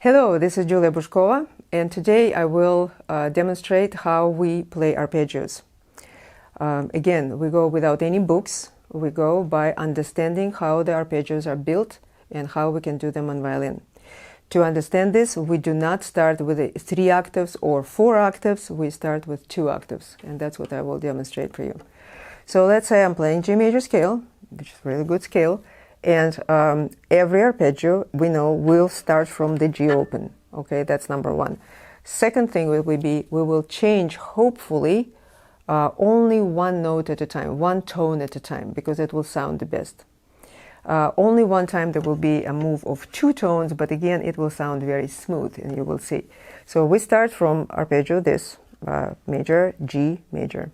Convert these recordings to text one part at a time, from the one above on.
Hello, this is Julia Bushkova, and today I will demonstrate how we play arpeggios. Again, we go without any books. We go by understanding how the arpeggios are built and how we can do them on violin. To understand this, we do not start with 3 octaves or 4 octaves. We start with 2 octaves, and that's what I will demonstrate for you. So let's say I'm playing G major scale, which is a really good scale. And every arpeggio, we know, will start from the G open. Okay, that's number one. Second thing will be, we will change, hopefully, only one note at a time, one tone at a time, because it will sound the best. Only one time there will be a move of 2 tones, but again, it will sound very smooth, and you will see. So we start from arpeggio, this, major, G major.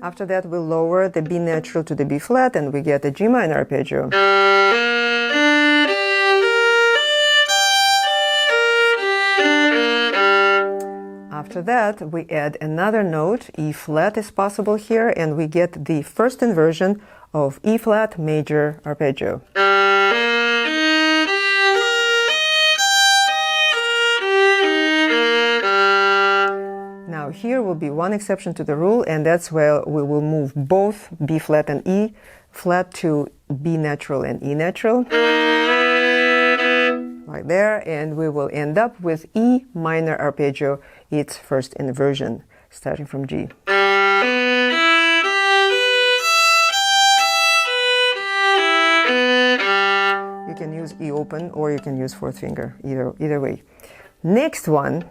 After that, we'll lower the B natural to the B flat, and we get a G minor arpeggio. After that, we add another note, E flat is possible here, and we get the first inversion of E flat major arpeggio. Now here will be one exception to the rule, and that's where we will move both B flat and E flat to B natural and E natural, like there, and we will end up with E minor arpeggio, its first inversion, starting from G. You can use E open or you can use 4th finger, either way. Next one,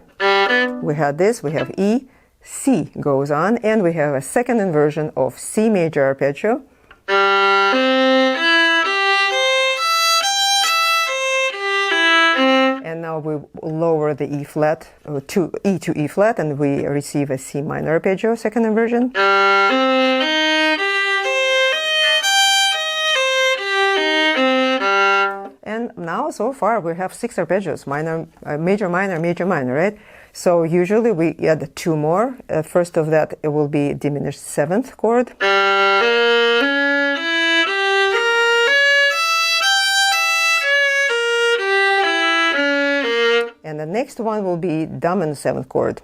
we have this, we have E, C goes on, and we have a second inversion of C major arpeggio. And now we lower the E flat to E to E flat, and we receive a C minor arpeggio, second inversion. And now, so far, we have 6 arpeggios, minor, major, minor, major, minor, right? So usually we add 2 more. First of that, it will be diminished 7th chord. And the next one will be dominant 7th chord.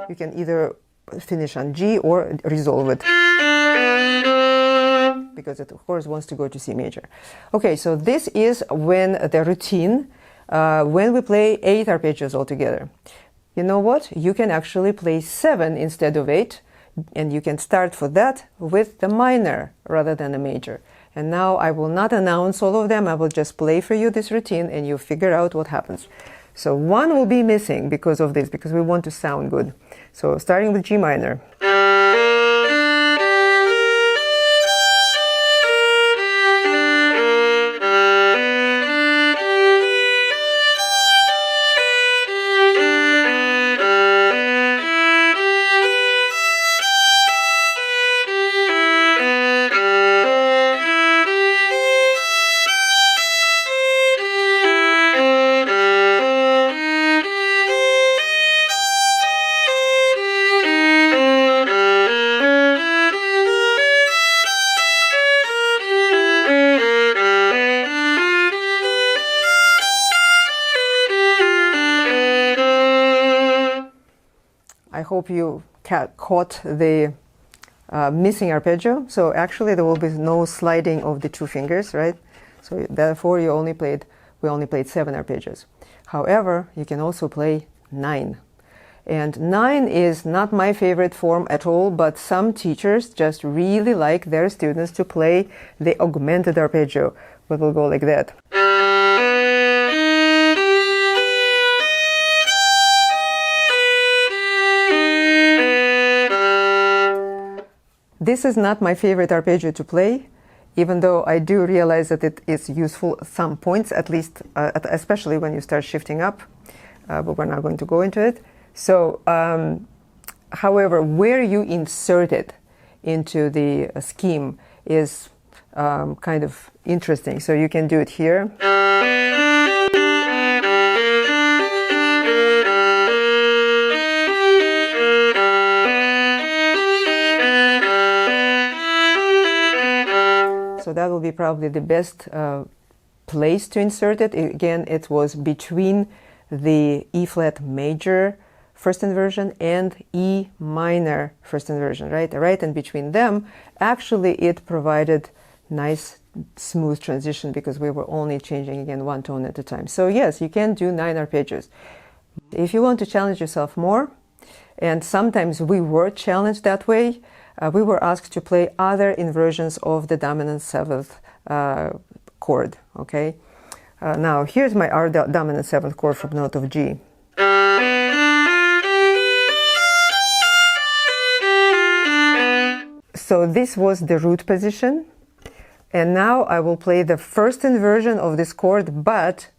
You can either finish on G or resolve it, because it, of course, wants to go to C major. Okay, so this is when the routine, when we play 8 arpeggios altogether. You know what? You can actually play 7 instead of 8, and you can start for that with the minor rather than a major. And now I will not announce all of them. I will just play for you this routine, and you figure out what happens. So one will be missing because of this, because we want to sound good. So starting with G minor. I hope you caught the missing arpeggio. So actually there will be no sliding of the 2 fingers, right? So therefore we only played 7 arpeggios. However, you can also play 9. And 9 is not my favorite form at all, but some teachers just really like their students to play the augmented arpeggio, but will go like that. This is not my favorite arpeggio to play, even though I do realize that it is useful at some points, at least, especially when you start shifting up, but we're not going to go into it. So, however, where you insert it into the scheme is kind of interesting. So you can do it here. that will be probably the best place to insert it. Again, it was between the E flat major first inversion and E minor first inversion, right? Right in between them, actually it provided nice smooth transition because we were only changing again one tone at a time. So yes, you can do 9 arpeggios. If you want to challenge yourself more, and sometimes we were challenged that way, we were asked to play other inversions of the dominant 7th chord, okay? Now here's my dominant 7th chord from note of G. So this was the root position, and now I will play the first inversion of this chord, but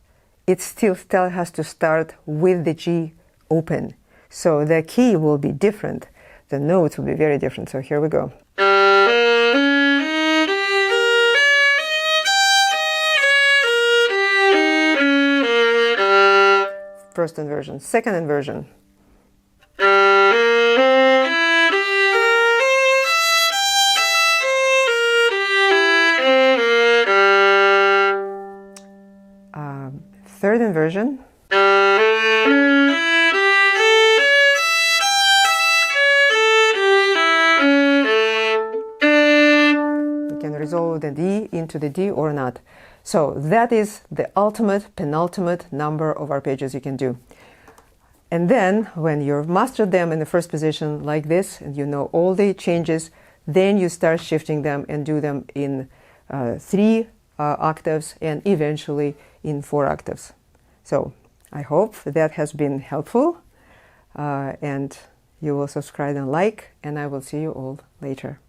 it still has to start with the G open. So the key will be different, the notes will be very different. So here we go. First inversion, second inversion. Third inversion. You can resolve the D into the D or not. So that is the ultimate, penultimate number of arpeggios you can do. And then when you've mastered them in the first position like this, and you know all the changes, then you start shifting them and do them in 3 octaves and eventually in 4 octaves. So I hope that has been helpful, and you will subscribe and like, and I will see you all later.